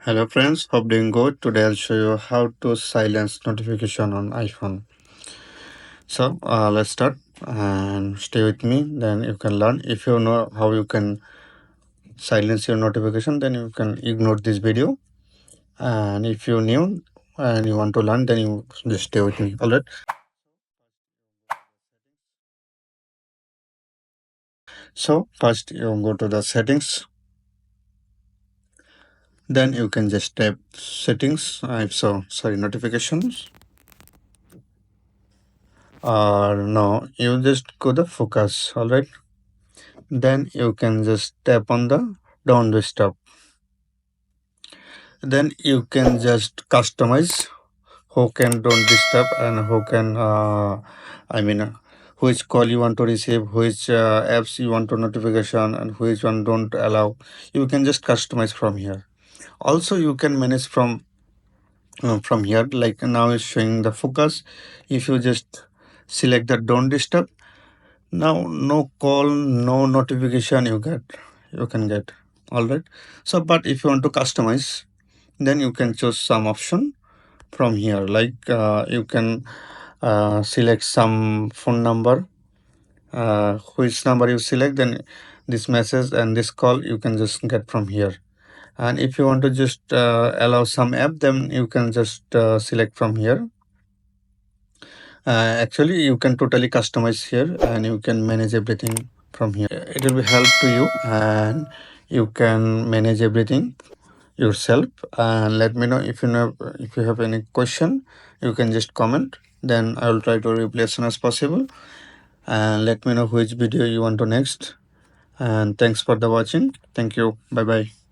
Hello friends, hope doing good. Today I'll show you how to silence notification on iPhone. So let's start and stay with me. Then you can learn. If you know how you can silence your notification, then you can ignore this video. And if you're new and you want to learn, then you just stay with me. Alright. So first you go to the settings. Then you can just tap settings. Sorry, notifications. Or no, you just go the focus. Alright. Then you can just tap on the down desktop. Then you can just customize who can don't disturb and who can which call you want to receive, which apps you want to notification, and which one don't allow. You can just customize from here. Also you can manage from here, like now is showing the focus. If you just select the don't disturb, now no call, no notification you can get. All right. So but if you want to customize, then you can choose some option from here, like you can select some phone number, which number you select, then this message and this call you can just get from here. And if you want to just allow some app, then you can just select from here. Actually you can totally customize here and you can manage everything from here. It will be help to you and you can manage everything yourself. And let me know if you have any question. You can just comment, then I will try to reply as soon as possible. And let me know which video you want to next. And thanks for the watching. Thank you. Bye bye.